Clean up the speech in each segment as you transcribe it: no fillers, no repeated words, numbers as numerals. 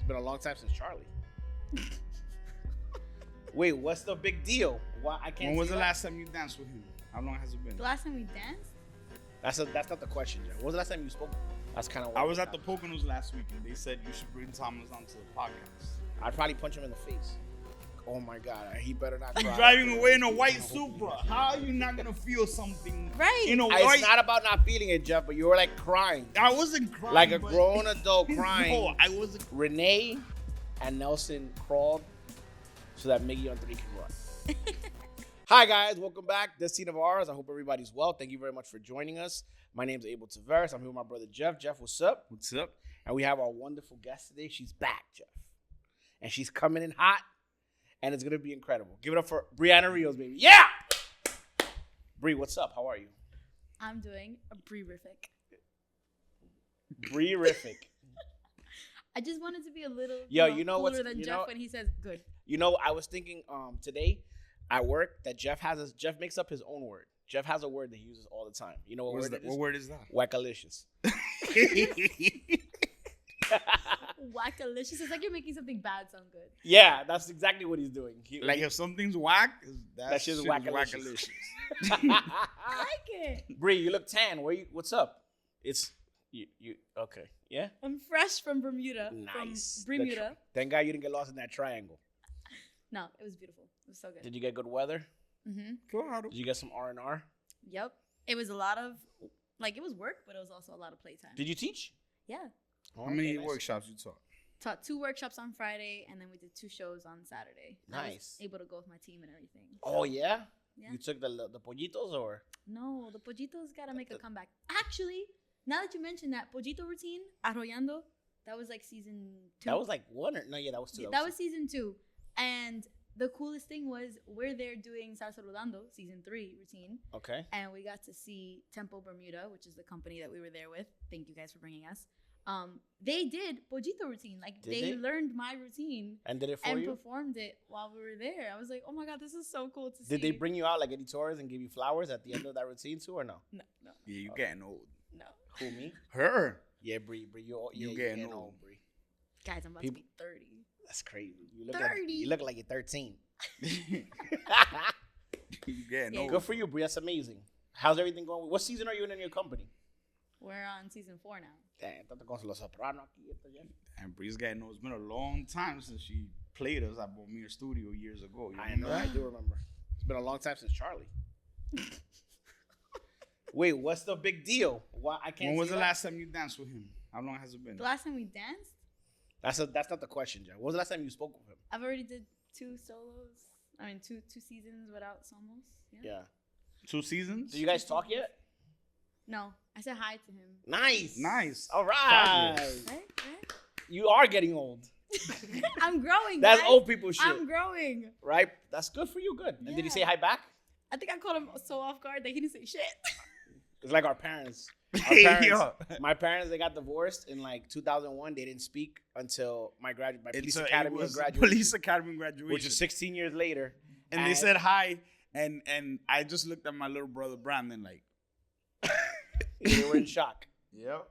been a long time since Charlie. Wait, what's the big deal? Why I can't? When was the last time you danced with him? How long has it been? The last time we danced? That's not the question, Jeff. When was the last time you spoke? That's kind of. I was at the Poconos last week, and they said you should bring Thomas onto the podcast. I'd probably punch him in the face. Oh my God, he better not You're cry. driving away in a white Supra. How are you not gonna feel something? Right. In a white. It's not about not feeling it, Jeff, but you were like crying. I wasn't crying. Like a grown adult crying. No, I wasn't. Renee and Nelson crawled so that Miggy on 3 can run. Hi, guys. Welcome back. This scene of ours. I hope everybody's well. Thank you very much for joining us. My name is Abel Tavares. I'm here with my brother, Jeff. Jeff, what's up? What's up? And we have our wonderful guest today. She's back, Jeff. And she's coming in hot, and it's going to be incredible. Give it up for Brianna Rios, baby. Yeah! Bri, what's up? How are you? I'm doing a Bri-rific. Bri-rific. I just wanted to be a little you know cooler what's- than you Jeff know- when he says good. You know, I was thinking today at work that Jeff makes up his own word. Jeff has a word that he uses all the time. You know what word it is? What word is that? Wackalicious. Wackalicious. It's like you're making something bad sound good. Yeah, that's exactly what he's doing. Like if something's whack, That shit's wackalicious. I like it. Bree, you look tan. What's up? It's you okay. Yeah? I'm fresh from Bermuda. Nice. From Bermuda. Thank God you didn't get lost in that triangle. No, it was beautiful. It was so good. Did you get good weather? Mm-hmm. Claro. Did you get some R&R? Yep. It was a lot of, it was work, but it was also a lot of playtime. Did you teach? Yeah. Oh, How many okay, nice. workshops you taught? Taught 2 workshops on Friday, and then we did 2 shows on Saturday. I was Nice. able to go with my team and everything. Oh, yeah? Yeah. You took the pollitos or? No, the Pollitos got to make a comeback. Actually, now that you mentioned that, Pollito routine, Arroyando, that was like season 2. That was like 1 or? No, yeah, that was 2. That was season 2. And the coolest thing was we're there doing Salsa Rodando, season 3 routine. Okay. And we got to see Tempo Bermuda, which is the company that we were there with. Thank you guys for bringing us. They did Pollito routine. Like, they learned my routine And did it for and you? performed it while we were there. I was like, oh my God, this is so cool to see. Did they bring you out like Eddie Torres and give you flowers at the end of that routine too or no? No. Yeah, you getting old. No. Who, me? Her. Yeah, Bree, you You getting getting old, old. Bree. Guys, I'm about to be 30. That's crazy. You look 30. you look like you're 13. You getting Yeah. old. Good for you, Bree. That's amazing. How's everything going? What season are you in your company? We're on season 4 now. Damn, tanto con Los Sopranos aquí. Esto ya. And Bree's getting old. It's been a long time since she played us at Bomir Studio years ago. You I know, I do remember. It's been a long time since Charlie. Wait, what's the big deal? Why I can't? When was see the that? last time you danced with him? How long has it been? The last time we danced, That's not the question, Jeff. When was the last time you spoke with him? I've already did 2 solos. I mean, two seasons without Somos. Yeah. 2 seasons? Do you guys talk yet? No, I said hi to him. Nice. Nice. All right. Right? You are getting old. I'm growing. That's guys. old people shit. I'm growing. Right? That's good for you. Good. And did he say Yeah. hi back? I think I caught him so off guard that he didn't say shit. It's like our parents. Yo. My parents, they got divorced in like 2001. They didn't speak until my police academy graduation, Police academy graduation. which is 16 years later. and they said hi, and I just looked at my little brother Brandon like, they were in shock. yep.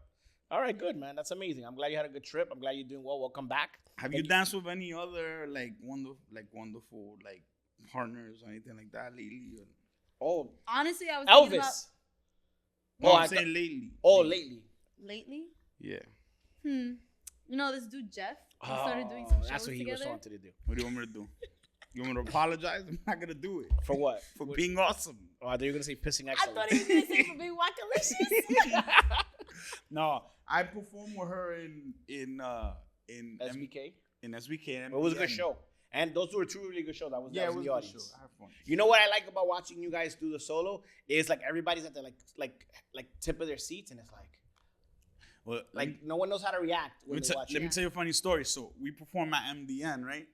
All right, good, man. That's amazing. I'm glad you had a good trip. I'm glad you're doing well. Welcome back. Have you danced with any other wonderful partners or anything like that lately? Oh, Honestly, I was thinking about Elvis. No, Oh, I'm I saying lately. Oh, lately. lately. Yeah. You know this dude Jeff. We started doing some shows That's what he together. was wanting to do. What do you want me to do? You want me to apologize? I'm not gonna do it. For what? For being awesome. Oh, I thought you were going to say pissing I excellence. thought he was gonna say for being wackalicious. No, I performed with her in SBK. in SBK. And It was a good MDN. show. And those were 2 really good shows. I was Yeah, there it in was the a good audience. show. I have fun. You know what I like about watching you guys do the solo is like everybody's at the like tip of their seats and it's Well, like no one knows how to react when they watch let me it. tell you a funny story. So we perform at MDN, right?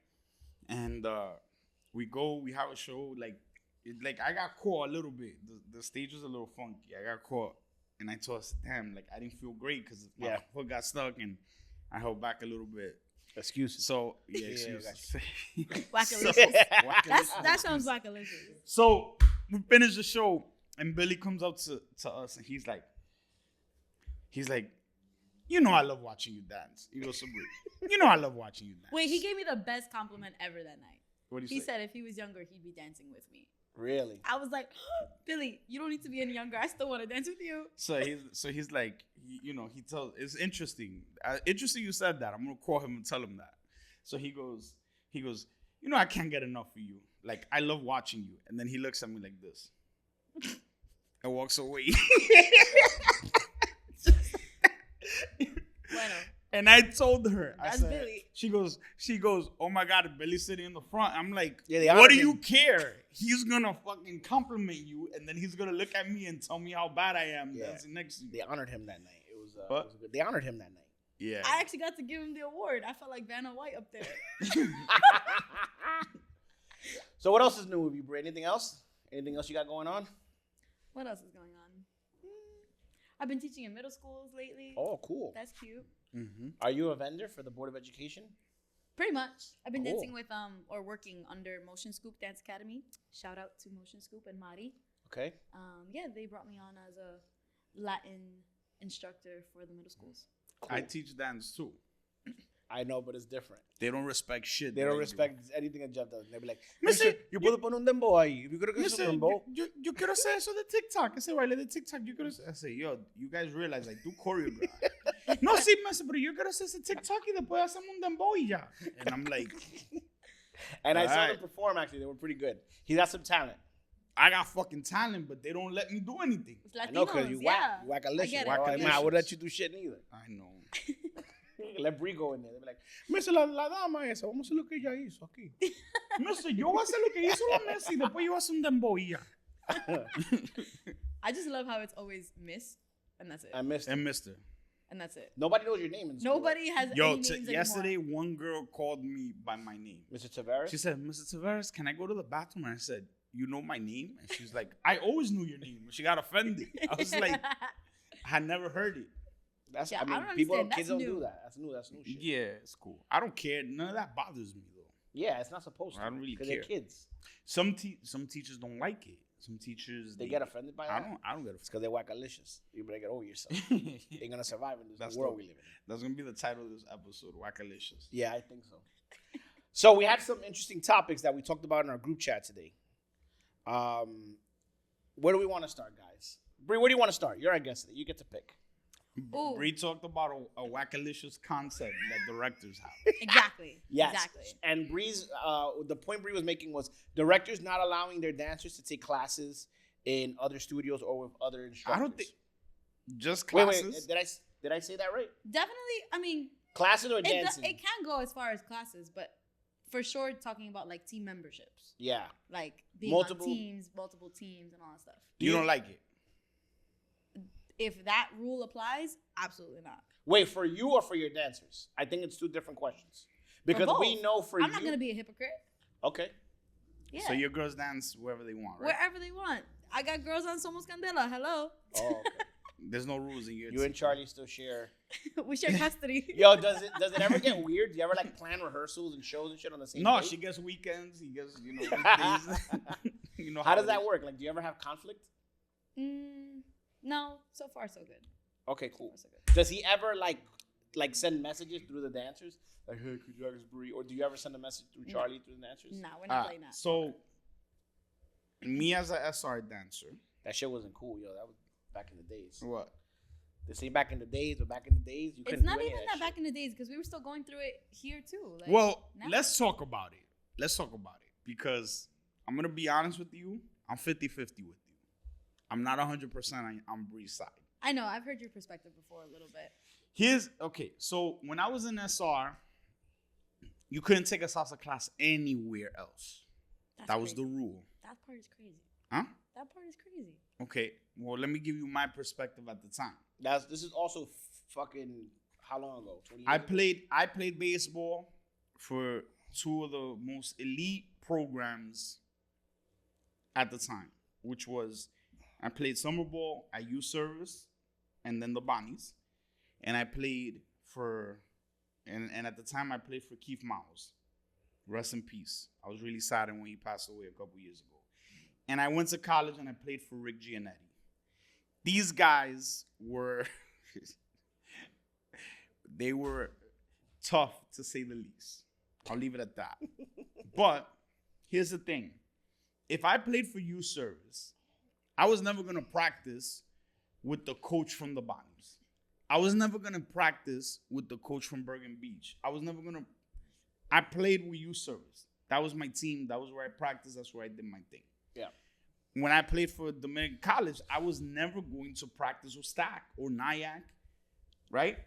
And we have a show. Like I got caught a little bit. The stage was a little funky. I got caught, and I told us, damn, like I didn't feel great because my foot got stuck, and I held back a little bit. Excuses. So yeah, Yeah, excuses. Wackalicious. Wackalicious. That sounds wackalicious. So we finished the show, and Billy comes up to us, and he's like, you know I love watching you dance. He goes, Sabri, you know I love watching you dance. Wait, he gave me the best compliment ever that night. What do you He say? said if he was younger, he'd be dancing with me. Really? I was like, Billy, you don't need to be any younger. I still want to dance with you. So he's like, he tells, it's interesting. Interesting you said that. I'm gonna call him and tell him that. So he goes, you know I can't get enough of you. Like I love watching you. And then he looks at me like this and walks away. Bueno. And I told her, That's I said, Billy. She goes, oh my God, Billy's sitting in the front. I'm like, Yeah, they what honored do you him. care? He's gonna fucking compliment you, and then he's gonna look at me and tell me how bad I am Yeah. dancing next to you. They honored him that night. It was What? good. They honored him that night. Yeah. I actually got to give him the award. I felt like Vanna White up there. So what else is new with you, Bray? Anything else? Anything else you got going on? What else is going on? I've been teaching in middle schools lately. Oh, cool. That's cute. Mm-hmm. Are you a vendor for the Board of Education? Pretty much. I've been Cool. dancing with or working under Motion Scoop Dance Academy. Shout out to Motion Scoop and Mari. Okay. Yeah, they brought me on as a Latin instructor for the middle schools. I teach dance too. I know, but it's different. They don't respect shit. They that I don't do. respect anything that Jeff does. They'll be like, Mister, Mister, you puedo poner un dembow ahí. You creo que es un Listen, dembow? yo quiero hacer eso de TikTok. Ese baile de TikTok. Yo quiero hacer. I say, yo, you guys realize I do choreograph. No, sí, maestro, pero yo quiero hacer ese TikTok y después hacemos un dembow y ya. And I'm like, And I saw them Alright. perform, actually. They were pretty good. He got some talent. I got fucking talent, but they don't let me do anything. It's I Latinos, know, because you yeah. Wackalicious. I get it. Oh, man, I would Wackalicious. let you do shit neither. I know. Let Brie go in there. They'll be like, Mister, la dama esa, vamos a hacer lo que ella hizo aquí. Mister, yo voy a hacer lo que hizo la Messi y después yo voy a hacer un dembow y ya. I just love how it's always Miss, and that's it. I missed it. And Mister. And that's it. Nobody knows your name in school. Nobody has Yo, any names yesterday anymore. one girl called me by my name. Mr. Tavares? She said, Mr. Tavares, can I go to the bathroom? And I said, you know my name? And she's like, I always knew your name. She got offended. I was like, I had never heard it. That's, Yeah, I mean, I don't people, understand. kids That's don't do new. that. That's new shit. Yeah, it's cool. I don't care. None of that bothers me, though. Yeah, it's not supposed to. I don't really Because care. they're kids. Some teachers don't like it. Some teachers, They get offended by that. I don't get It's because they're wackalicious. You better get over yourself. offended. They're going to survive in this That's world the- we live in. That's going to be the title of this episode, Wackalicious. Yeah, I think so. So we had some interesting topics that we talked about in our group chat today. Where do we want to start, guys? Bree, where do you want to start? You're our guest today. You get to pick. Ooh. Bree talked about a Wackalicious concept that directors have. Exactly. Yes. Exactly. And Bree's, the point Bree was making was directors not allowing their dancers to take classes in other studios or with other instructors. I don't think just Wait, classes. did I say that right? Definitely. I mean, Classes or it dancing? can go as far as classes, but for sure, talking about like team memberships, Yeah. like being Multiple- on teams, multiple teams, and all that stuff. You don't like it. If that rule applies, absolutely not. Wait, for you or for your dancers? I think it's two different questions. Because we both. know for you. I'm not gonna be a hypocrite. Okay. Yeah. So your girls dance wherever they want, right? Wherever they want. I got girls on Somos Candela. Hello. Oh, okay. There's no rules in your You and Charlie still share. We share custody. Yo, does it ever get weird? Do you ever like plan rehearsals and shows and shit on the same No, day? she gets weekends. He gets, weekdays. You know How does it that is. work? Like, do you ever have conflict? No, so far so good. Okay, cool. So far, so good. Does he ever like send messages through the dancers? Like, hey, could you ask Bree? Or do you ever send a message through No. Charlie through the dancers? Nah, we're not playing that. So, me as a SR dancer, That shit wasn't cool, yo. That was back in the days. what? They say back in the days, but back in the days, you couldn't It's not do any even of that shit. back in the days because we were still going through it here too. Like, Well, now. let's talk about it. Because I'm going to be honest with you. I'm 50-50 with you. I'm not 100% on Bree's side. I know I've heard your perspective before a little bit. So when I was in SR, you couldn't take a salsa class anywhere else. That's That was crazy. the rule. That part is crazy. Huh? That part is crazy. Okay, well, let me give you my perspective at the time. This is also fucking how long ago? 20 years ago? I played baseball for two of the most elite programs at the time, which was I played summer ball at youth service and then the Bonnies. And I played and at the time I played for Keith Miles. Rest in peace. I was really saddened when he passed away a couple years ago. And I went to college and I played for Rick Giannetti. These guys were they were tough to say the least. I'll leave it at that. But here's the thing. If I played for youth service, I was never going to practice with the coach from the bottoms. I was never going to practice with the coach from Bergen Beach. I played with youth service. That was my team. That was where I practiced. That's where I did my thing. Yeah. When I played for Dominican College, I was never going to practice with Stack or Nyack, right?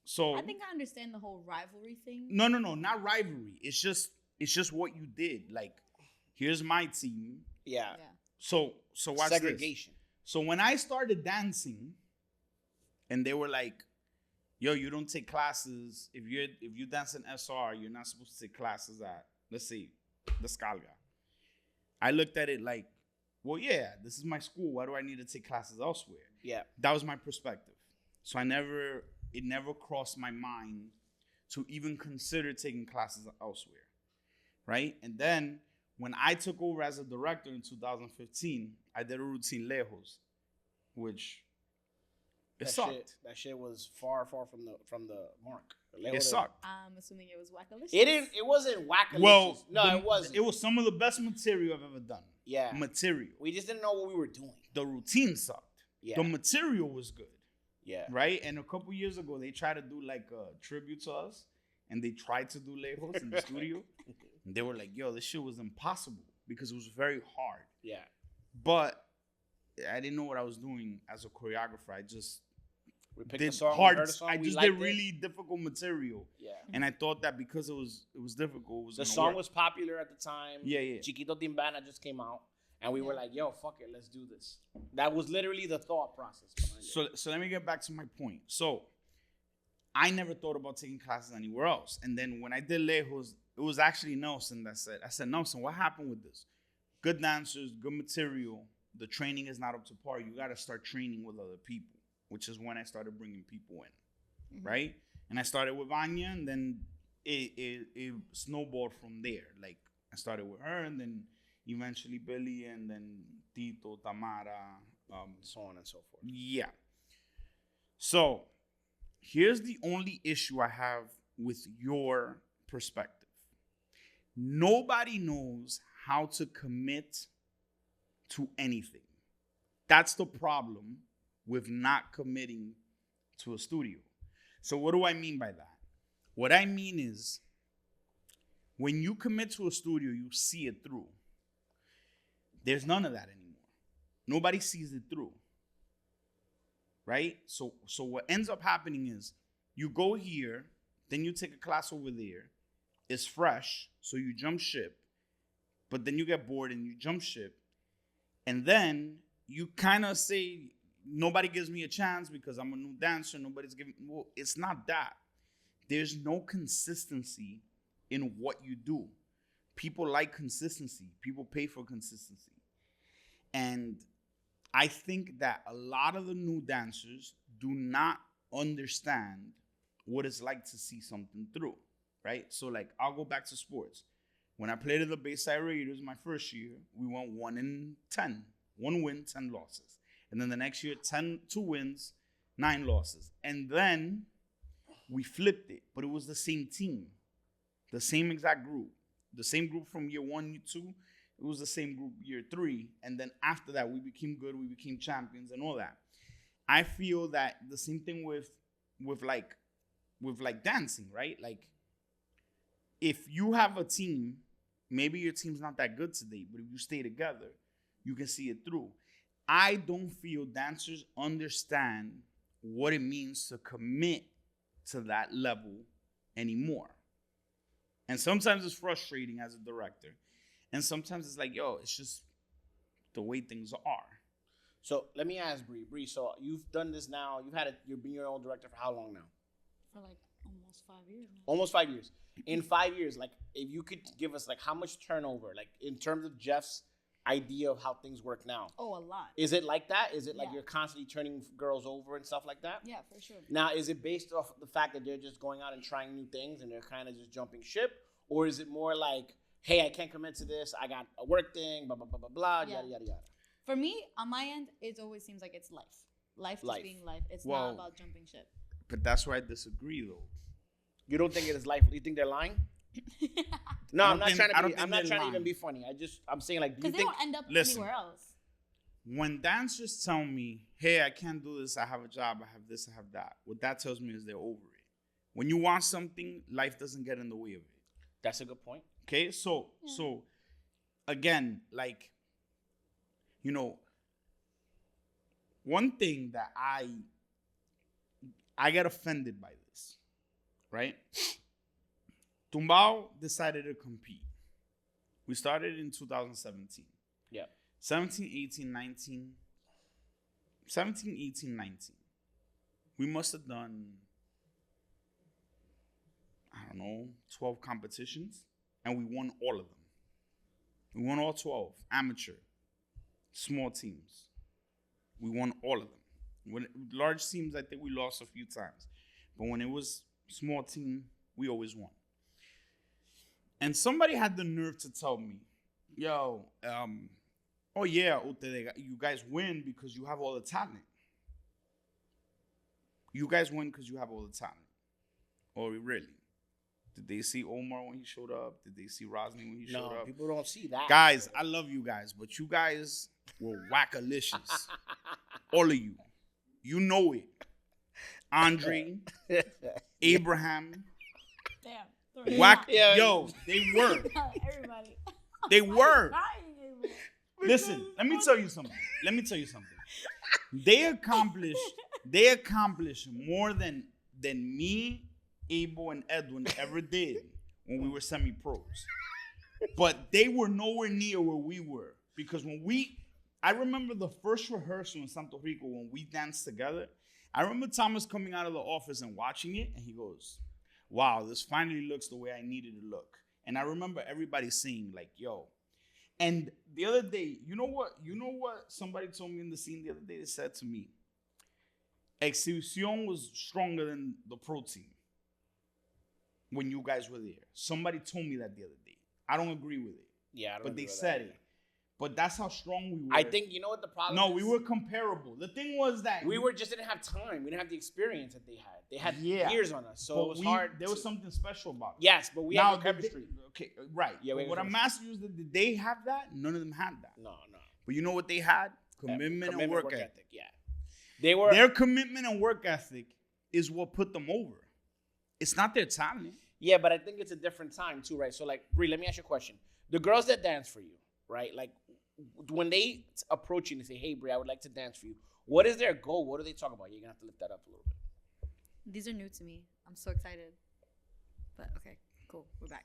So I think I understand the whole rivalry thing. No, not rivalry. It's just what you did. Like, here's my team. Yeah. So watch segregation. This. So when I started dancing, and they were like, "Yo, you don't take classes. If you dance in SR, you're not supposed to take classes at, let's say, the Scalga." I looked at it like, well, yeah, this is my school. Why do I need to take classes elsewhere? Yeah. That was my perspective. So it never crossed my mind to even consider taking classes elsewhere, right? And then when I took over as a director in 2015, I did a routine Lejos, which sucked. That shit was far from the mark. It sucked. I'm assuming it was Wackalicious. It wasn't Wackalicious. Well, it wasn't. It was some of the best material I've ever done. Yeah. Material. We just didn't know what we were doing. The routine sucked. Yeah. The material was good. Yeah. Right? And a couple years ago, they tried to do like a tribute to us. And they tried to do Lejos in the studio. And they were like, yo, this shit was impossible. Because it was very hard. Yeah. But I didn't know what I was doing as a choreographer. I just did really difficult material. Yeah. And I thought that because it was difficult, the song was popular at the time. Yeah. Chiquito Timbana just came out. And we were like, yo, fuck it, let's do this. That was literally the thought process behind it. So let me get back to my point. So I never thought about taking classes anywhere else. And then when I did Lejos, it was actually Nelson that said, Nelson, what happened with this? Good dancers, good material. The training is not up to par. You got to start training with other people, which is when I started bringing people in, right? And I started with Vanya, and then it snowballed from there. Like, I started with her, and then eventually Billy, and then Tito, Tamara, so on and so forth. Yeah. So here's the only issue I have with your perspective. Nobody knows how to commit to anything. That's the problem with not committing to a studio. So what do I mean by that? What I mean is, when you commit to a studio, you see it through. There's none of that anymore. Nobody sees it through. Right? So what ends up happening is, you go here, then you take a class over there. It's fresh, so you jump ship. But then you get bored and you jump ship. And then you kind of say, nobody gives me a chance because I'm a new dancer. Nobody's giving. Well, it's not that. There's no consistency in what you do. People like consistency. People pay for consistency. And I think that a lot of the new dancers do not understand what it's like to see something through, right? So, like, I'll go back to sports. When I played at the Bayside Raiders my first year, we went 1-10. 1 win, 10 losses. And then the next year, 2 wins, 9 losses. And then we flipped it, but it was the same team, the same exact group, the same group from year 1, year 2. It was the same group year 3. And then after that, we became good, we became champions and all that. I feel that the same thing with dancing, right? Like, if you have a team, maybe your team's not that good today, but if you stay together, you can see it through. I don't feel dancers understand what it means to commit to that level anymore. And sometimes it's frustrating as a director. And sometimes it's like, yo, it's just the way things are. So let me ask Bree. Bree, so you've done this now. You've been your own director for how long now? For like almost 5 years now. Almost 5 years. In 5 years, like, if you could give us, like, how much turnover, like, in terms of Jeff's idea of how things work now? Oh, a lot. Is it like that? Is it like Yeah. you're constantly turning girls over and stuff like that? Yeah, for sure. Now, is it based off the fact that they're just going out and trying new things and they're kind of just jumping ship? Or is it more like, hey, I can't commit to this. I got a work thing, blah, blah, blah, blah, blah, Yeah. yada, yada, yada. For me, on my end, it always seems like it's life. Life Life. just being life. It's Well, not about jumping ship. But that's where I disagree, though. You don't think it is life? You think they're lying? No, I'm not trying to even be funny. I'm saying like, do you Because they think? don't end up Listen. anywhere else. When dancers tell me, hey, I can't do this, I have a job, I have this, I have that, what that tells me is they're over it. When you want something, life doesn't get in the way of it. That's a good point. Okay, so again, like, you know, one thing that I get offended by this, right? Tumbao decided to compete. We started in 2017. Yeah. 17, 18, 19. 17, 18, 19. We must have done, I don't know, 12 competitions, and we won all of them. We won all 12, amateur, small teams. We won all of them. When large teams, I think we lost a few times. But when it was small team, we always won. And somebody had the nerve to tell me, yo, oh yeah, you guys win because you have all the talent. You guys win because you have all the talent. Or really? Did they see Omar when he showed up? Did they see Rosny when he showed up? No, people don't see that. Guys, I love you guys, but you guys were wackalicious. All of you. You know it. Andre, Abraham, Damn. Yo, they were. Everybody. They were. Crying. Listen, let me tell you something. They accomplished more than me, Abel, and Edwin ever did when we were semi-pros. But they were nowhere near where we were. Because I remember the first rehearsal in Santo Rico when we danced together. I remember Thomas coming out of the office and watching it, and he goes, wow, this finally looks the way I needed it to look. And I remember everybody saying, like, yo. And the other day, you know what somebody told me in the scene the other day? They said to me, Exhibición was stronger than the pro team when you guys were there. Somebody told me that the other day. I don't agree with it. Yeah, I don't but agree they with said that. it. But that's how strong we were. I think, you know what the problem is? No, we were comparable. The thing was that we just didn't have time. We didn't have the experience that they had. They had years on us, so but it was hard. There was something special about it. Yes, but we had no chemistry. Okay, right. Yeah, but what I'm asking you is, did they have that? None of them had that. No. But you know what they had? Commitment and work ethic. Yeah, they were. Their commitment and work ethic is what put them over. It's not their talent. Yeah, but I think it's a different time too, right? So, like, Brie, let me ask you a question. The girls that dance for you, right? Like, when they approach you and they say, hey, Brie, I would like to dance for you, what is their goal? What do they talk about? You're going to have to lift that up a little bit. These are new to me. I'm so excited. But okay, cool. We're back.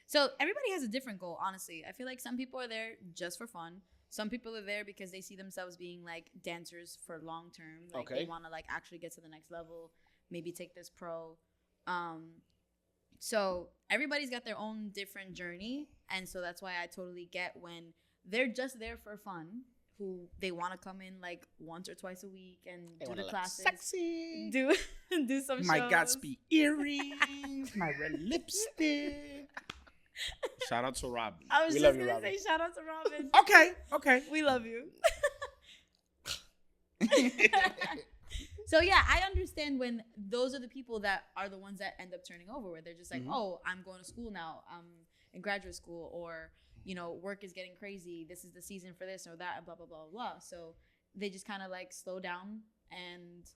So everybody has a different goal, honestly. I feel like some people are there just for fun. Some people are there because they see themselves being like dancers for long term. Like they want to like actually get to the next level, maybe take this pro. So everybody's got their own different journey. And so that's why I totally get when they're just there for fun, who they want to come in like once or twice a week and do the classes. Sexy. Do some shows. My Gatsby earrings, my red lipstick. Shout out to Robin. I was just going to say shout out to Robin. Okay. We love you. So yeah, I understand when those are the people that are the ones that end up turning over, where they're just like, oh, I'm going to school now. I'm in graduate school, or, you know, work is getting crazy. This is the season for this or that, and blah, blah, blah, blah. So they just kind of like slow down and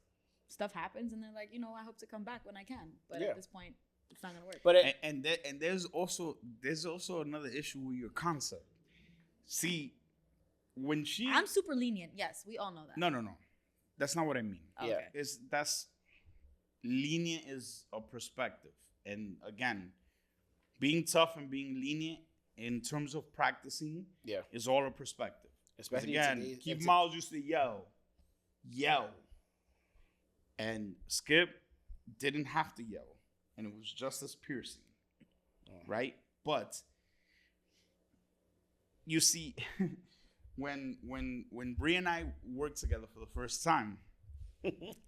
stuff happens. And they're like, you know, I hope to come back when I can. But at this point, it's not going to work. But and there's also another issue with your concept. See, when I'm super lenient. Yes, we all know that. No. That's not what I mean. Okay. That's lenient is a perspective. And again, being tough and being lenient in terms of practicing is all a perspective. Especially again, Keith Miles used to yell. And Skip didn't have to yell. And it was just as piercing. Right? But you see, when Brie and I worked together for the first time,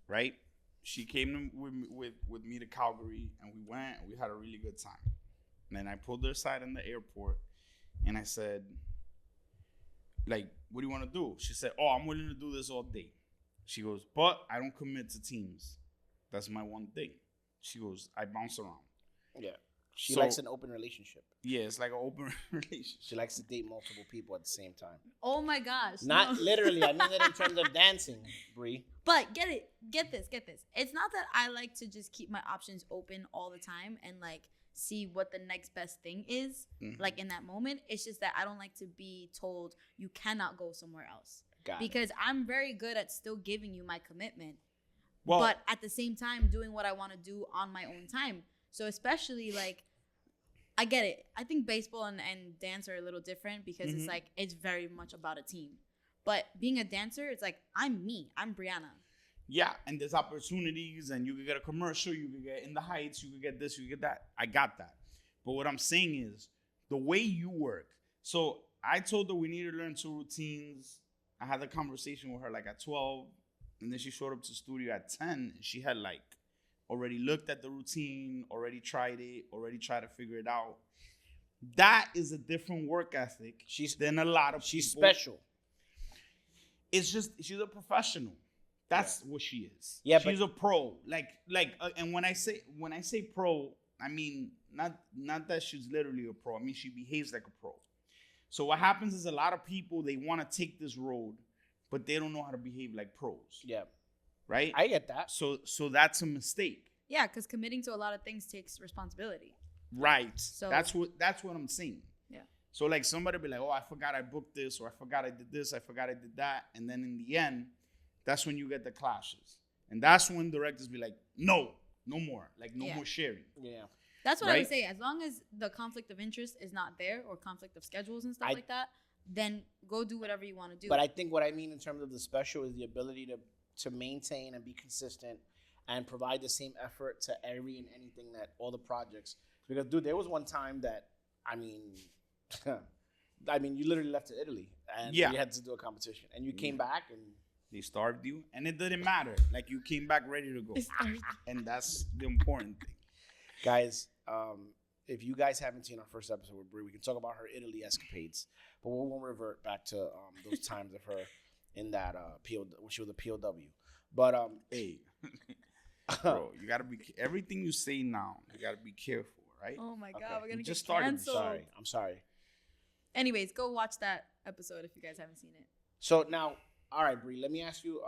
right? She came with me to Calgary, and we went, and we had a really good time. And then I pulled her aside in the airport, and I said, like, what do you want to do? She said, oh, I'm willing to do this all day. She goes, but I don't commit to teams. That's my one thing. She goes, I bounce around. Yeah. She likes an open relationship. Yeah, it's like an open relationship. She likes to date multiple people at the same time. Oh my gosh. Not literally. I mean that in terms of dancing, Bree. But get this. It's not that I like to just keep my options open all the time and like see what the next best thing is, like in that moment. It's just that I don't like to be told you cannot go somewhere else. Because I'm very good at still giving you my commitment, but at the same time doing what I want to do on my own time. So especially like, I get it. I think baseball and dance are a little different because it's like, it's very much about a team. But being a dancer, it's like, I'm me. I'm Brianna. Yeah, and there's opportunities, and you could get a commercial, you could get In the Heights, you could get this, you could get that. I got that. But what I'm saying is, the way you work. So I told her we need to learn 2 routines. I had a conversation with her like at 12, and then she showed up to the studio at 10, and she had like already looked at the routine, already tried it, already tried to figure it out. That is a different work ethic than a lot of people. She's special. It's just, she's a professional. That's what she is. Yeah, she's a pro. And when I say pro, I mean not that she's literally a pro. I mean she behaves like a pro. So what happens is a lot of people, they want to take this road, but they don't know how to behave like pros. Yeah. Right? I get that. So that's a mistake. Yeah, because committing to a lot of things takes responsibility. Right. So that's what I'm saying. Yeah. So like somebody be like, oh, I forgot I booked this, or I forgot I did this, I forgot I did that. And then in the end, that's when you get the clashes. And that's when directors be like, no more. Like no more sharing. Yeah. That's what I would say. As long as the conflict of interest is not there, or conflict of schedules and stuff like that, then go do whatever you want to do. But I think what I mean in terms of the special is the ability to maintain and be consistent and provide the same effort to every and anything that all the projects. Because, dude, there was one time that, I mean, you literally left to Italy and you had to do a competition. And you came back and they starved you, and it didn't matter. Like, you came back ready to go. And that's the important thing. Guys, if you guys haven't seen our first episode with Brie, we can talk about her Italy escapades. But we won't revert back to those times of her in that when she was a POW. But, hey, bro, you got to be, everything you say now, you got to be careful, right? Oh, my God. We're going to get canceled. I'm sorry. Anyways, go watch that episode if you guys haven't seen it. So now, all right, Brie, let me ask you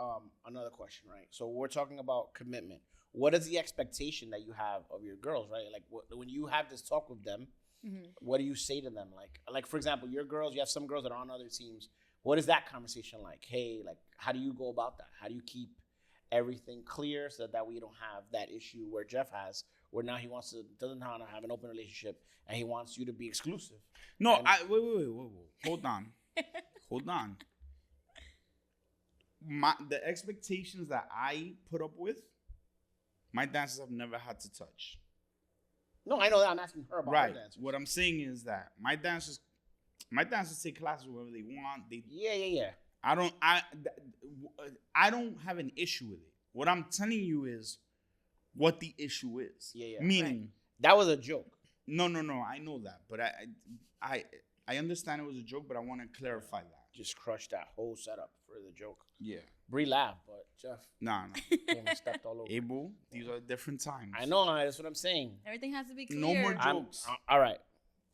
another question, right? So we're talking about commitment. What is the expectation that you have of your girls, right? Like when you have this talk with them, what do you say to them? Like for example, your girls, you have some girls that are on other teams. What is that conversation like? Hey, like how do you go about that? How do you keep everything clear so that we don't have that issue where Jeff has, where now he doesn't want to have an open relationship and he wants you to be exclusive? No, wait. Hold on. Hold on. The expectations that I put up with, my dancers have never had to touch. No, I know that. I'm asking her about her dancers. What I'm saying is that my dancers take classes wherever they want. Yeah. I don't have an issue with it. What I'm telling you is what the issue is. Yeah. Meaning that was a joke. No. I know that, but I understand it was a joke, but I want to clarify that. Just crushed that whole setup for the joke. Yeah. Bree laughed, but Jeff. No. Stepped all over. Abel, these are different times. I know, that's what I'm saying. Everything has to be clear. No more jokes. All right.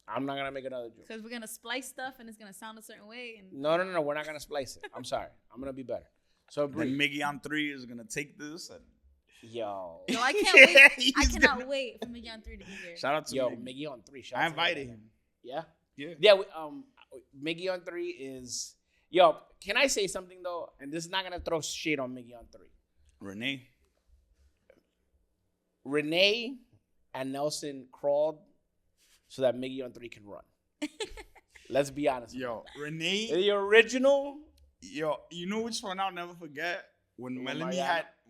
I'm not going to make another joke. Because we're going to splice stuff and it's going to sound a certain way. And No. We're not going to splice it. I'm sorry. I'm going to be better. So, Bree. Then Miggy on 3 is going to take this and... Yo. No, I can't wait. I cannot wait for Miggy on 3 to be here. Shout out to Miggy on 3. I invited him. Yeah? Yeah. Miggy on 3 is... Yo, can I say something, though? And this is not going to throw shade on Miggy on 3. Renee and Nelson crawled so that Miggy on 3 can run. Let's be honest. Yo, Renee. The original. Yo, you know which one I'll never forget? When Melanie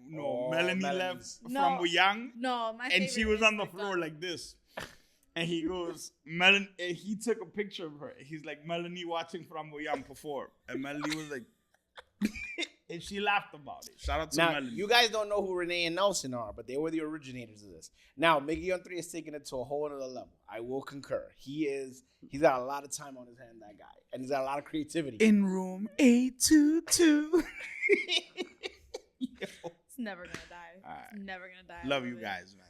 Melanie left from Wuyang. No, my and favorite she was on the floor done. like this. And he goes, and he took a picture of her. He's like, Melanie watching from Wuyang perform. And Melanie was like, and she laughed about it. Shout out to Melanie. You guys don't know who Renee and Nelson are, but they were the originators of this. Now, Miggy on 3 is taking it to a whole other level. I will concur. He's got a lot of time on his hand, that guy. And he's got a lot of creativity. In room 822. It's never gonna die. All right. It's never gonna die. Love you guys, man.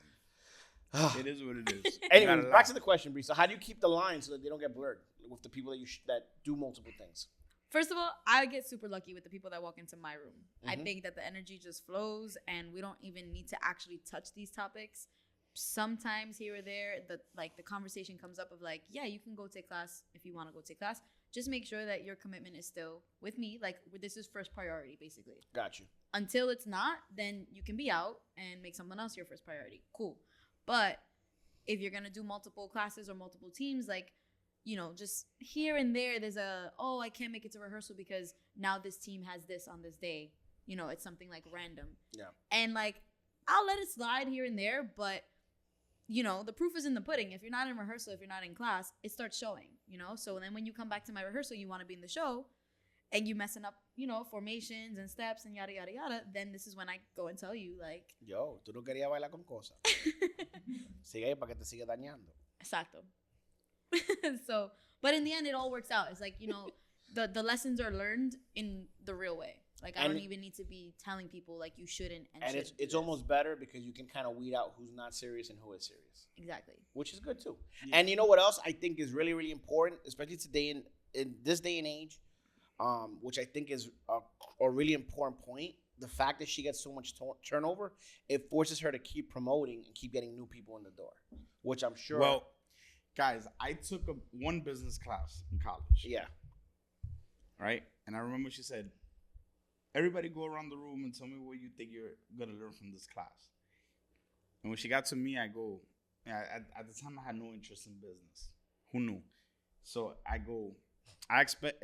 It is what it is. Anyways, back to the question, Bree. So how do you keep the line so that they don't get blurred with the people that that do multiple things? First of all, I get super lucky with the people that walk into my room. Mm-hmm. I think that the energy just flows, and we don't even need to actually touch these topics. Sometimes here or there, the conversation comes up of like, yeah, you can go take class if you want to go take class. Just make sure that your commitment is still with me. Like, this is first priority, basically. Got you. Until it's not, then you can be out and make someone else your first priority. Cool. But if you're going to do multiple classes or multiple teams, like, you know, just here and there, there's I can't make it to rehearsal because now this team has this on this day. You know, it's something like random. Yeah. And like, I'll let it slide here and there, but you know, the proof is in the pudding. If you're not in rehearsal, if you're not in class, it starts showing, you know? So then when you come back to my rehearsal, you want to be in the show and you messing up, you know, formations and steps and yada, yada, yada, then this is when I go and tell you, like... Yo, tú no querías bailar con cosas. Sigue ahí para que te siga dañando. Exacto. So, but in the end, it all works out. It's like, you know, the lessons are learned in the real way. Like, I don't even need to be telling people, like, you shouldn't and it's almost better because you can kind of weed out who's not serious and who is serious. Exactly. Which is good, too. Yeah. And you know what else I think is really, really important, especially today in this day and age, which I think is a really important point. The fact that she gets so much turnover, it forces her to keep promoting and keep getting new people in the door, which I'm sure. Well, guys, I took one business class in college. Yeah. Right? And I remember she said, everybody go around the room and tell me what you think you're going to learn from this class. And when she got to me, I go, at the time I had no interest in business. Who knew? So I go,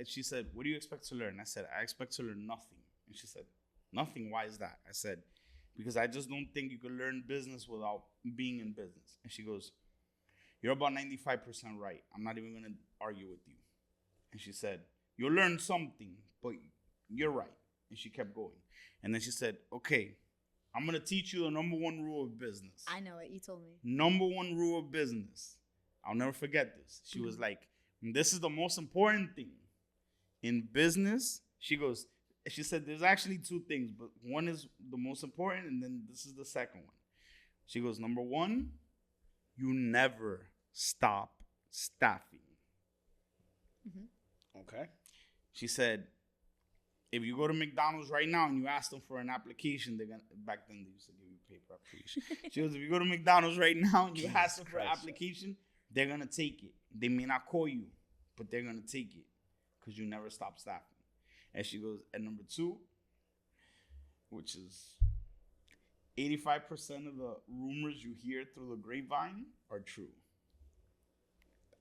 she said, what do you expect to learn? I said, I expect to learn nothing. And she said, nothing? Why is that? I said, because I just don't think you can learn business without being in business. And she goes, you're about 95% right. I'm not even going to argue with you. And she said, you'll learn something, but you're right. And she kept going. And then she said, okay, I'm going to teach you the number one rule of business. I know it. You told me. Number one rule of business. I'll never forget this. She was like, this is the most important thing. In business, she said, there's actually two things, but one is the most important, and then this is the second one. She goes, number one, you never stop staffing. Mm-hmm. Okay. She said, if you go to McDonald's right now and you ask them for an application, they're gonna. Back then they used to give you paper application. She goes, if you go to McDonald's right now and you ask them for an application, they're gonna take it. They may not call you, but they're gonna take it because you never stop staffing. And she goes, and number two, which is 85% of the rumors you hear through the grapevine are true.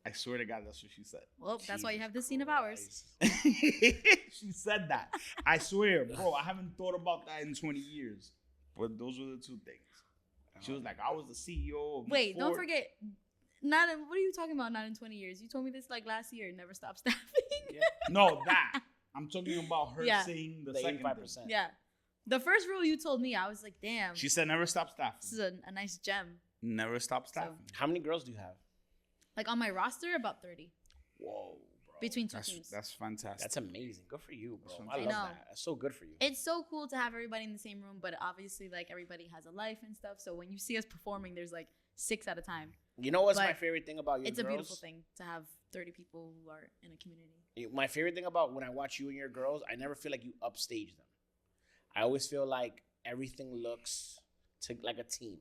I swear to God, that's what she said. Well, that's why you have this scene of ours. She said that. I swear, bro, I haven't thought about that in 20 years. But those were the two things. She was like, I was the CEO of Wait, don't forget. What are you talking about? Not in 20 years. You told me this like last year. Never stop staffing. Yeah. No, that. I'm talking about her saying the second 85%. thing. Yeah. The first rule you told me, I was like, damn. She said never stop staffing. This is a nice gem. Never stop staffing. How many girls do you have? Like on my roster, about 30. Whoa, bro. Between two teams. That's fantastic. That's amazing. Good for you, bro. I I love know. that. That's so good for you. It's so cool to have everybody in the same room, but obviously, like, everybody has a life and stuff. So when you see us performing, there's like 6 at a time. You know what's But my favorite thing about your It's girls? a beautiful thing to have 30 people who are in a community. My favorite thing about when I watch you and your girls, I never feel like you upstage them. I always feel like everything looks like a team.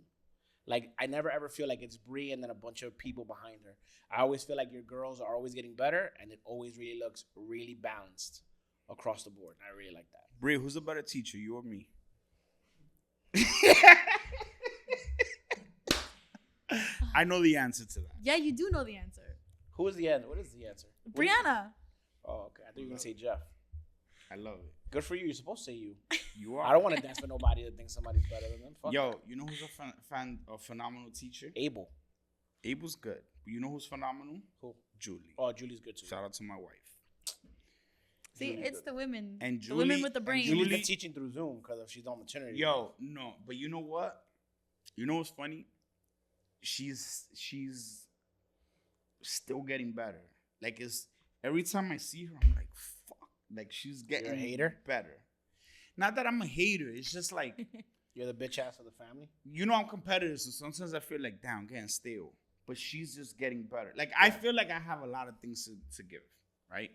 Like, I never ever feel like it's Bree and then a bunch of people behind her. I always feel like your girls are always getting better, and it always really looks really balanced across the board. I really like that. Bree, who's a better teacher, you or me? I know the answer to that. Yeah, you do know the answer. Who is the answer? What is the answer? Brianna. Oh, okay. I thought you were going to say Jeff. I love it. Good for you. You're supposed to say you. You are. I don't want to dance for nobody that thinks somebody's better than them. Fuck Yo, that. you know who's a phenomenal teacher? Abel. Abel's good. But you know who's phenomenal? Who? Julie. Oh, Julie's good too. Shout out to my wife. See, Julie's it's good. the women. And the women with the brain. Julie's Julie- been teaching through Zoom because she's on maternity. Yo, no, but you know what? You know what's funny? She's still getting better. Like, it's every time I see her, I'm like, fuck. Like, she's getting You're a hater? better. not that I'm a hater. It's just like, You're the bitch ass of the family. you know, I'm competitive, so sometimes I feel like, damn, I'm getting stale. But she's just getting better. Like, I feel like I have a lot of things to give, right?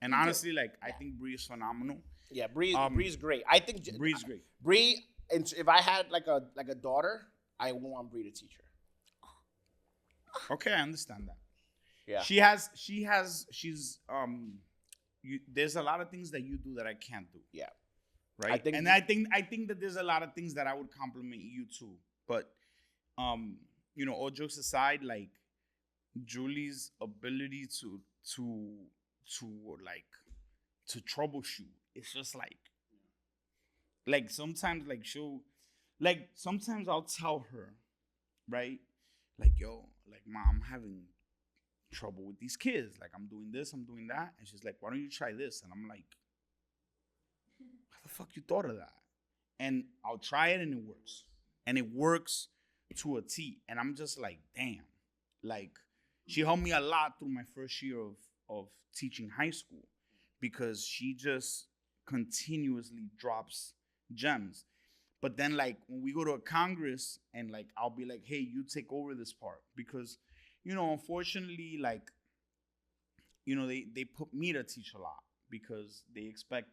And Me too. honestly, like, I think Bree is phenomenal. Yeah, Bree's great. I think Bree's great. Bree, if I had like a daughter, I would want Bree to teach her. Okay, I understand that. Yeah. There's a lot of things that you do that I can't do. Yeah. Right. I think that there's a lot of things that I would compliment you too. But you know, all jokes aside, like Julie's ability to troubleshoot, it's just like sometimes sometimes I'll tell her, right? Like, yo, like, Mom, I'm having trouble with these kids. Like, I'm doing this, I'm doing that. And she's like, why don't you try this? And I'm like, how the fuck you thought of that? And I'll try it and it works. And it works to a T. And I'm just like, damn. Like, she helped me a lot through my first year of teaching high school because she just continuously drops gems. But then, like, when we go to a Congress and, like, I'll be like, hey, you take over this part. Because, you know, unfortunately, like, you know, they put me to teach a lot because they expect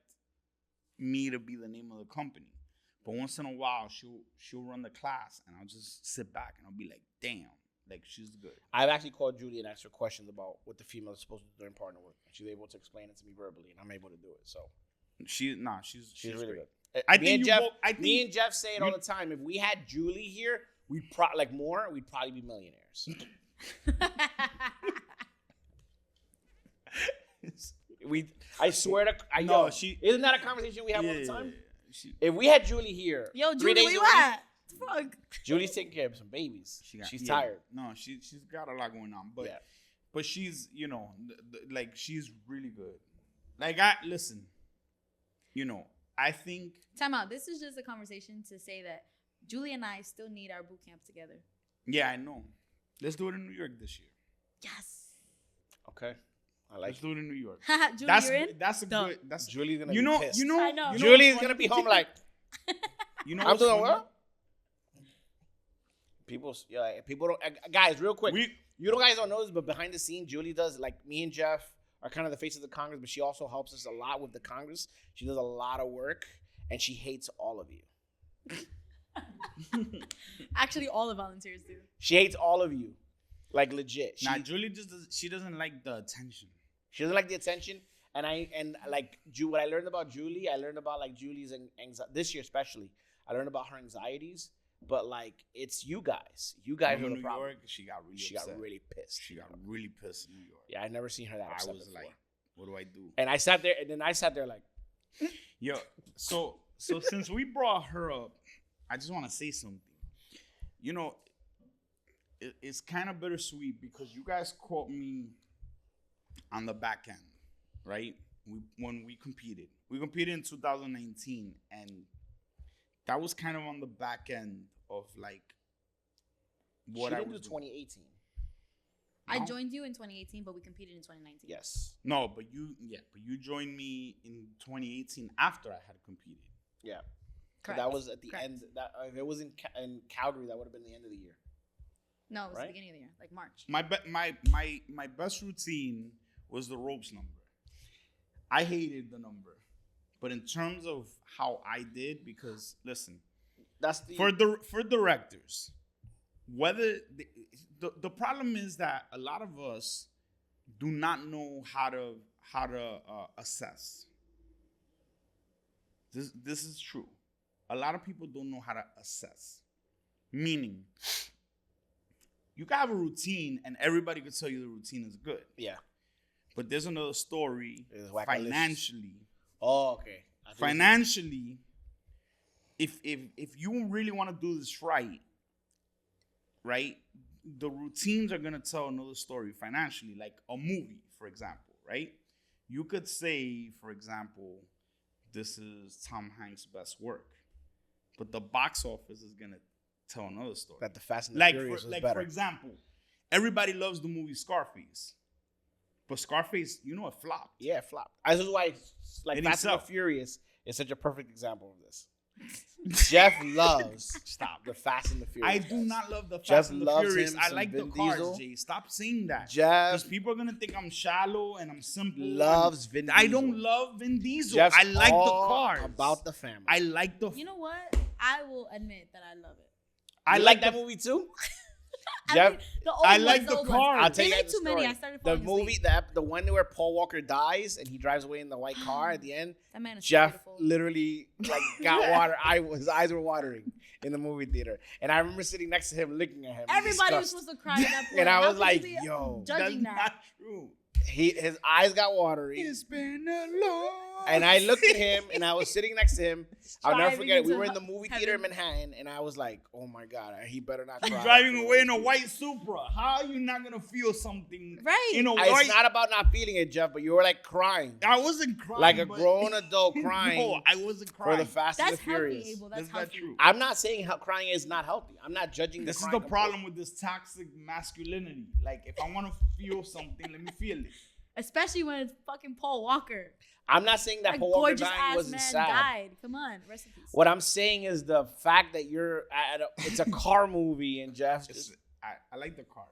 me to be the name of the company. But once in a while, she'll run the class, and I'll just sit back, and I'll be like, damn, like, she's good. I've actually called Julie and asked her questions about what the female is supposed to do during partner work. And she's able to explain it to me verbally, and I'm able to do it. So she's really great. good. Me and Jeff say it all the time. If we had Julie here, we'd probably be millionaires. I swear to isn't that a conversation we have all the time? If we had Julie here, yo, 3 Julie, days where you a week, at? Fuck. Julie's taking care of some babies. She's tired. No, she's got a lot going on, but she's, you know, like, she's really good. Like, listen, you know, I think. Time out. This is just a conversation to say that Julie and I still need our boot camp together. Yeah, I know. Let's do it in New York this year. Yes. Okay. Let's do it in New York. Julie, you're in? That's a good. That's Julie's gonna be pissed. I know. Julie's gonna be home like. You know, I'm doing what? People don't. Guys, real quick. You guys don't know this, but behind the scenes, Julie does, like, me and Jeff are kind of the face of the Congress, but she also helps us a lot with the Congress. She does a lot of work, and she hates all of you. Actually, all the volunteers do. She hates all of you, like, legit. Julie she doesn't like the attention. She doesn't like the attention, what I learned about Julie, like, Julie's anxiety this year especially. I learned about her anxieties, but, like, it's you guys. You guys are the New problem. York, she got really pissed. She got really pissed in New York. Yeah, I never seen her that upset. I was before. Like, what do I do? And I sat there, like, yo. So since we brought her up, I just want to say something. You know, it's kind of bittersweet because you guys caught me on the back end, right? When we competed in 2019, and that was kind of on the back end of, like, what I was doing. 2018. I joined you in 2018, but we competed in 2019. Yes. No, but you joined me in 2018 after I had competed. Yeah. Correct. That was at the end. That if it was in Calgary, that would have been the end of the year. No, it was the beginning of the year, like March. My best routine was the ropes number. I hated the number, but in terms of how I did, because listen, that's for directors, whether the problem is that a lot of us do not know how to assess. This is true. A lot of people don't know how to assess. Meaning, you can have a routine and everybody could tell you the routine is good. Yeah. But there's another story financially. Oh, okay. Financially, if you really want to do this right, the routines are going to tell another story financially, like a movie, for example, right? You could say, for example, this is Tom Hanks' best work. But the box office is going to tell another story. That the Fast and the Furious was better. For example, everybody loves the movie Scarface. But Scarface, you know, it flopped. Yeah, it flopped. This is why, like, Fast and the Furious is such a perfect example of this. Jeff loves the Fast and the Furious. I do not love the Jeff Fast and the loves Furious. him I some like the Vin cars, Diesel. Jay. Stop saying that. Jeff Because people are gonna think I'm shallow and I'm simple. loves Vin Diesel. I don't love Vin Diesel. Jeff's I like the all cars. about the family. I like the. You know what? I will admit that I love it. I like that movie too. Jeff, The old I ones, like the the old cars. ones. I'll tell They you made guys too the many. story. I started The falling movie, asleep. the one where Paul Walker dies and he drives away in the white car at the end. That man is so Jeff beautiful. literally like got water. His eyes were watering in the movie theater, and I remember sitting next to him, looking at him. in Everybody was disgust. supposed to cry at that point. And I How was could you like, be yo, That's judging not that. true. His eyes got watery. It's been a long. And I looked at him, and I was sitting next to him. I'll never Driving forget it. We into were in the movie theater in heaven. Manhattan, and I was like, "Oh my god, he better not cry." Driving away in a white Supra. How are you not gonna feel something? Right. In a It's white. not about not feeling it, Jeff, but you were like crying, I wasn't crying. like a but- grown adult crying No, I wasn't for crying. the Fast That's and the healthy, Furious. Abel. That's That's not healthy. true. I'm not saying how crying is not healthy. I'm not judging. This is crying the approach. problem with this toxic masculinity. Like, if I want to feel something, let me feel it. Especially when it's fucking Paul Walker. I'm not saying that A Paul Walker gorgeous dying ass wasn't man sad. died. Come on, rest in peace. What I'm saying is the fact that you're at it's a car movie and Jeff. I like the cars.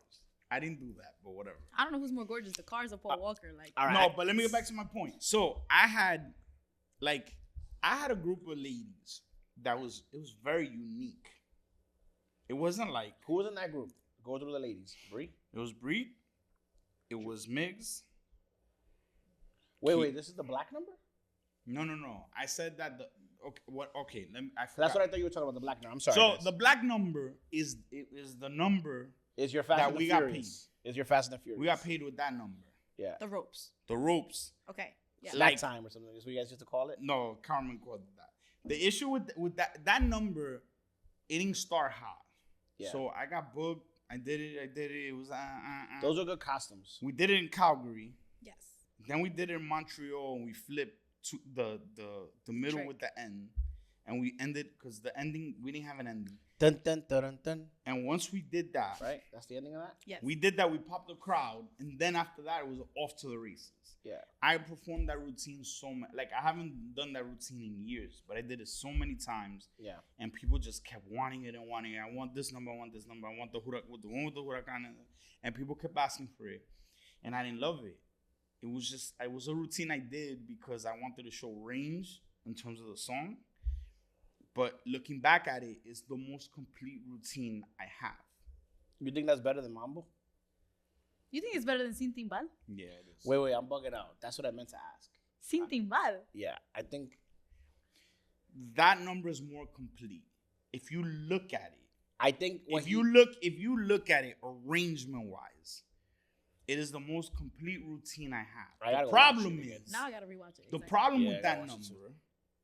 I didn't do that, but whatever. I don't know who's more gorgeous, the cars or Paul Walker. Like, All right. No, but let me get back to my point. So I had a group of ladies it was very unique. It wasn't like Who was in that group? Go through the ladies. Bree. it was Bree, it was Migs. Wait. This is the black number. No. I said that okay. Let me. I forgot. That's what I thought you were talking about. The black number. I'm sorry. So guys. the black number is the number is your Fast that and the we got Furious. Is your Fast and the Furious? we got paid with that number. Yeah. the ropes. The ropes. Okay. Yeah. Slack Like- time or something. Is what you guys used to call it. No, Carmen called it that. The issue with that number, it didn't start hot. Yeah. So I got booked. I did it. It was Those are good costumes. We did it in Calgary. Yes. Then we did it in Montreal, and we flipped to the middle Trick. with the end, and we ended because the ending we didn't have an ending. Dun dun dun dun dun. And once we did that, Right. That's the ending of that. Yes. we did that. We popped the crowd, and then after that, it was off to the races. Yeah. I performed that routine so much. Like, I haven't done that routine in years, but I did it so many times. Yeah. And people just kept wanting it and wanting it. I want this number. I want this number. I want the one with the huracan. And people kept asking for it. And I didn't love it. It was a routine I did because I wanted to show range in terms of the song. But looking back at it, it's the most complete routine I have. You think that's better than Mambo? You think it's better than Sin Timbal? Yeah, it is. Wait. I'm bugging out. That's what I meant to ask. Sin Timbal. Yeah. I think. That number is more complete. If you look at it, I think. if you look at it arrangement wise, it is the most complete routine I I have. gotta The go problem watch it again. is Now I gotta rewatch it. the Exactly. problem Yeah, with I that gotta watch it number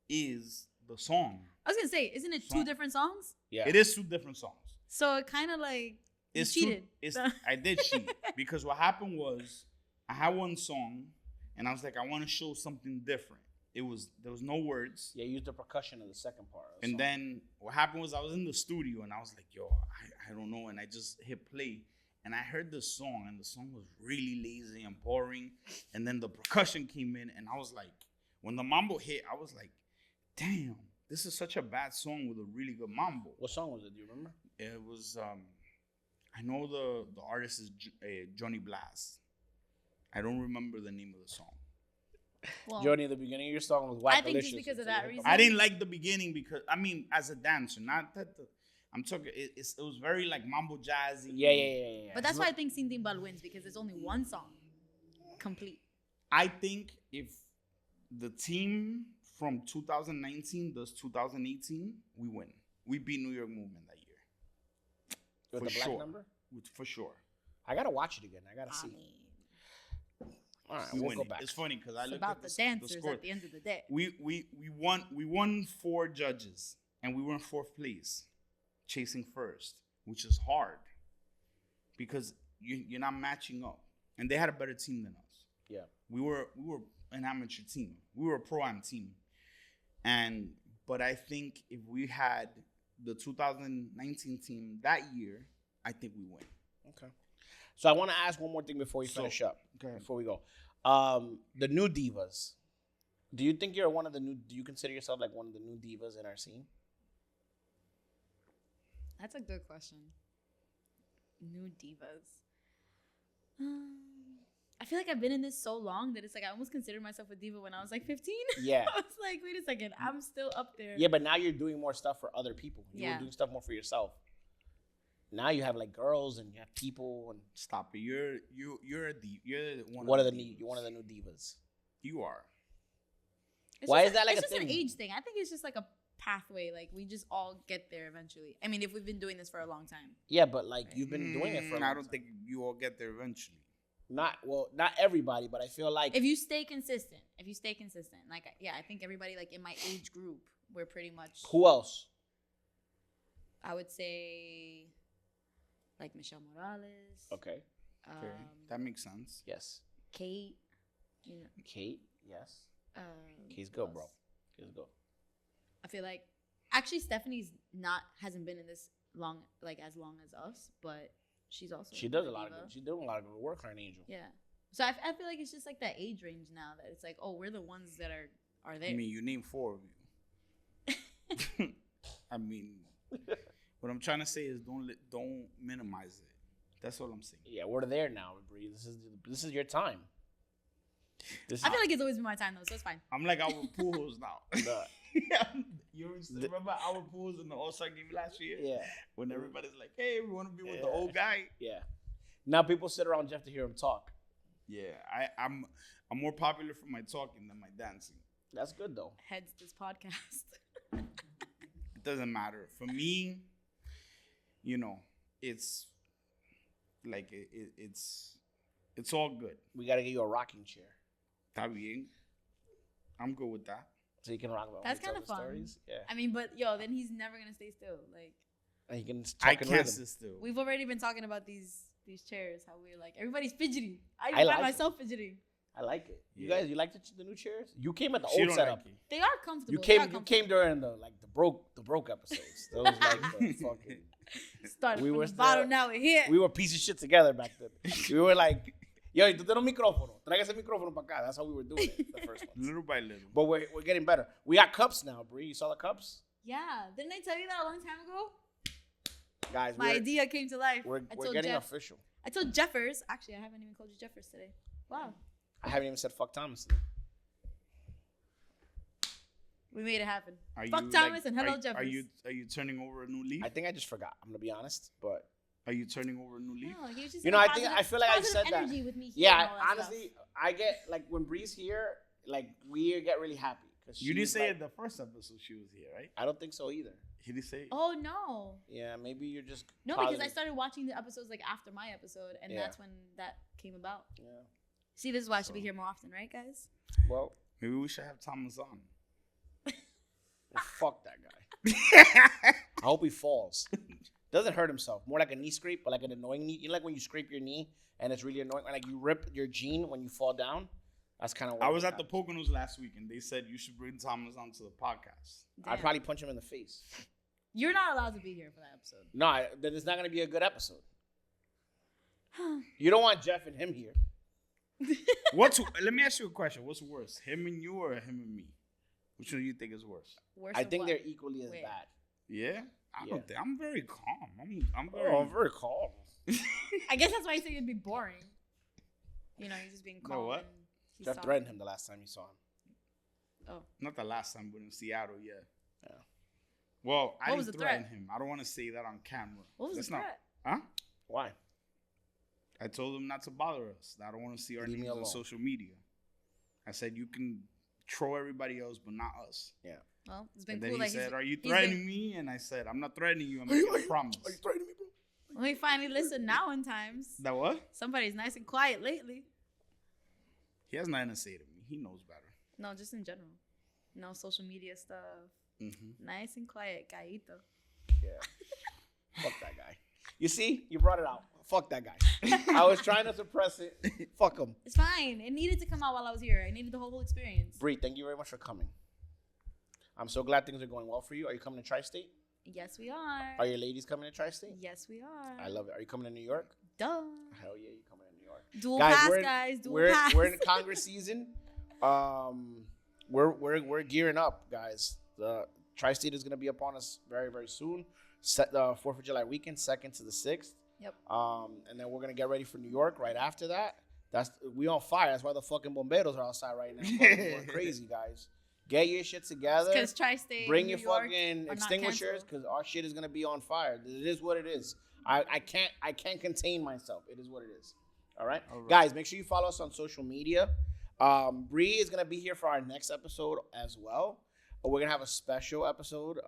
is the song. I was gonna say, isn't it two Song. different songs? Yeah. It is two different songs. So it kind of like you It's cheated. I did cheat because what happened was I had one song and I was like, I want to show something different. There was no words. Yeah. Use the percussion of the second part. of the And song. then what happened was I was in the studio and I was like, yo, I don't know. And I just hit play and I heard the song and the song was really lazy and boring. And then the percussion came in and I was like, when the mambo hit, I was like, damn, this is such a bad song with a really good mambo. What song was it? Do you remember? It was, I know the artist is Johnny Blast. I don't remember the name of the song. Well, Johnny, at the beginning of your song was Wackalicious. I think just because of that reason. I didn't like the beginning because, I mean, as a dancer, not that I'm talking, it was very like mambo jazzy. Yeah. But that's why I think Sin Timbal wins because there's only one song complete. I think if the team from 2019 does 2018, we win. We beat New York Movement that year. With for the black sure. number? For sure. I gotta watch it again. I gotta I see. mean, All right, We we'll win go it. back. It's funny because I it's looked about at the the dancers score. at the end of the day. We won 4 judges and we were in 4th place, chasing first, which is hard because you're not matching up. And they had a better team than us. Yeah. We were an amateur team. We were a pro-am team. But I think if we had the 2019 team that year, I think we win. Okay. So I want to ask one more thing before we finish up. go ahead. Before we go, the new divas. Do you think you're one of the new? Do you consider yourself like one of the new divas in our scene? That's a good question. New divas. I feel like I've been in this so long that it's like I almost considered myself a diva when I was like 15. Yeah. I was like, wait a second, I'm still up there. Yeah, but now you're doing more stuff for other people. You were doing stuff more for yourself. Now you have like girls and you have people and Stop it. You're one one of of the the divas. you're one of the new divas. You are. Why is that like it's a just thing? an age thing. I think it's just like a pathway. Like we just all get there eventually. I mean, if we've been doing this for a long time. Yeah, but like you've been doing it for a long I don't time. think you all get there eventually. Not everybody, but I feel like If you stay consistent, like I think everybody like in my age group, we're pretty much. Who else? I would say, like Michelle Morales. Okay. Okay, that makes sense. Yes. Kate. You know. Kate. Yes. Kate's who good, bro. else? Kate's good. I feel like actually Stephanie's hasn't been in this long as long as us, but she's also She does a diva. lot of good. She's doing a lot of good work for an angel. Yeah. So I feel like it's just like that age range now that it's like, oh, we're the ones that are there. I mean, you name 4 of you. I mean, what I'm trying to say is don't minimize it. That's all I'm saying. Yeah, we're there now, Bree. This is your time. I feel like it's always been my time though, so it's fine. I'm like our pools now. Nah. You remember our pools in the All-Star game last year? Yeah. When everybody's like, hey, we want to be with the old guy. Yeah. Now people sit around Jeff to hear him talk. Yeah, I'm more popular for my talking than my dancing. That's good though. Heads this podcast. It doesn't matter. For me, you know, it's like it's all good. We gotta get you a rocking chair Está bien. I'm good with that. so you can rock about. That's kind of fun. Stories. Yeah. I mean, but then he's never gonna stay still. Like And you can talk I in can't rhythm. sit still. we've already been talking about these chairs. How we're like everybody's fidgeting. I I even like find it. myself fidgeting. I like it. You Yeah. guys, you like the new chairs? You came at the She old don't setup. like it. They are comfortable. You They are came comfortable. during the broke episodes. Those like the fucking. Started we from were the bottom. still- Now we're here. We were piece of shit together back then. We were like, yo, tú tienes un micrófono. Traiga ese micrófono para acá. That's how we were doing it the first ones. Little by little. But we're getting better. We got cups now, Bree. You saw the cups? Yeah, didn't I tell you that a long time ago? Guys, My idea came to life. we're I told getting Jeff. official. I told Jeffers. Actually, I haven't even called you Jeffers today. Wow. I haven't even said fuck Thomas today. We made it happen. Are Fuck you, Thomas and hello are Jeffers. you turning over a new leaf? I think I just forgot. I'm gonna be honest, but Are you turning over a new leaf? No, he was just You know, like I think- positive- I feel like I positive said that. energy with me here yeah, and all that honestly, I get like when Bree's here, like we get really happy because You didn't say it the first episode she was here, right? I don't think so either. He didn't say it. stuff. Oh no, Yeah, maybe you're just no, because I positive. started watching the episodes like after my episode, and Yeah. that's when that came about. Yeah. See, this is why I should be So- here more often, right, guys? Well, Maybe we should have Thomas on. fuck that guy. I hope he falls. Doesn't hurt himself. More like a knee scrape, but like an annoying knee. You know, like when you scrape your knee and it's really annoying. Like you rip your jean when you fall down. That's kind of. I was at the Poconos last week and they said you should bring Thomas onto the podcast. I'd Damn. probably punch him in the face. You're not allowed to be here for that episode. No, then it's not gonna be a good episode. You don't want Jeff and him here. Let me ask you a question. What's worse, him and you or him and me? Which one do you think is worse? Worse I of think what? they're equally as Wait. bad. Yeah? I Yeah. don't think. I'm very calm. I'm very. Oh, I'm very calm. I guess that's why you think it'd be boring. You know, he's just being No, calm. what? and he's Jeff soft. threatened him the last time you saw him. Oh, Not the last time, but in Seattle, yeah. Yeah. Well, I What was didn't the threaten threat? him. I don't want to say that on camera. what was That's the not- threat? Huh? Why? I told him not to bother us. I don't want to see our Leave me names on alone. social media. I said you can troll everybody else, but not us. Well, it's been And then cool he that said, "Are you he's threatening me?" And I said, "I'm not threatening you. I'm making a promise." Are you threatening me, bro? Well, he finally listened now in times. That what? Somebody's nice and quiet lately. He has nothing to say to me. He knows better. No, just in general. No social media stuff. Mm-hmm. Nice and quiet, Caíto. Yeah. Fuck that guy. You see? You brought it out. Fuck that guy. I was trying to suppress it. Fuck him. It's fine. It needed to come out while I was here. I needed the whole experience. Bree, thank you very much for coming. I'm so glad things are going well for you. Are you coming to Tri-State? Yes, we are. Are your ladies coming to Tri-State? Yes, we are. I love it. Are you coming to New York? Duh. Hell yeah, you're coming to New York. Dual Guys, pass, we're in- guys. Dual We're pass. we're in Congress season. we're gearing up, guys. The Tri-State is gonna be upon us very, very soon. Set the 4th of July weekend, 2nd to the 6th. Yep. And then we're gonna get ready for New York right after that. We on fire. That's why the fucking bomberos are outside right now. Going crazy, guys. Get your shit together. Because Tri-State, Bring New your York fucking are not extinguishers canceled. because our shit is gonna be on fire. It is what it is. I can't contain myself. It is what it is. All right, guys. Make sure you follow us on social media. Bree is gonna be here for our next episode as well. But we're gonna have a special episode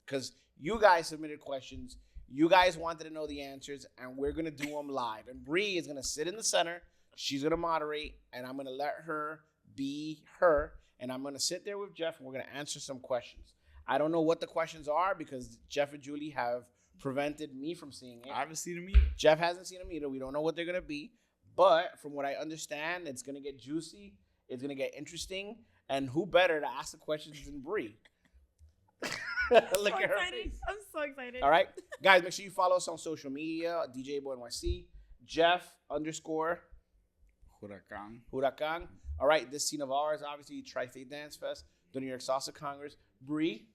because you guys submitted questions. You guys wanted to know the answers, and we're gonna do them live. And Bree is gonna sit in the center. She's gonna moderate, and I'm gonna let her be her. And I'm gonna sit there with Jeff, and we're gonna answer some questions. I don't know what the questions are because Jeff and Julie have prevented me from seeing it. I haven't seen them either. Jeff hasn't seen them either. We don't know what they're gonna be, but from what I understand, it's gonna get juicy. It's gonna get interesting, and who better to ask the questions than Bree? Look at her face. I'm so excited. All right, guys, make sure you follow us on social media. DJ Boy NYC, Jeff _ Huracan. All right, this scene of ours, obviously, Tri-State Dance Fest, the New York Salsa Congress. Bree.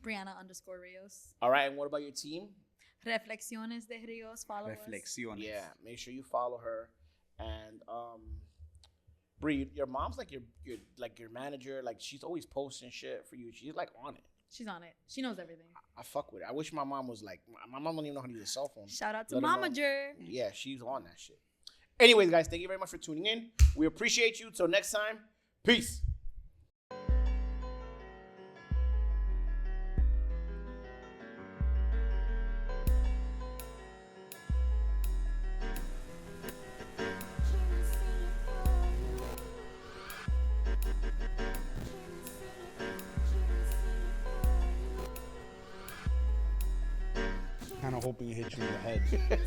Brianna _ Rios. All right, and what about your team? Reflexiones de Rios. Follow us. Yeah, make sure you follow her. And Bree, your mom's like your manager. Like she's always posting shit for you. She's like on it. She's on it. She knows everything. I fuck with it. I wish my mom was like my mom don't even know how to use a cell phone. Shout out to Momager. Yeah, she's on that shit. Anyways, guys, thank you very much for tuning in. We appreciate you. Till next time, peace. Kind of hoping it hits you in the head.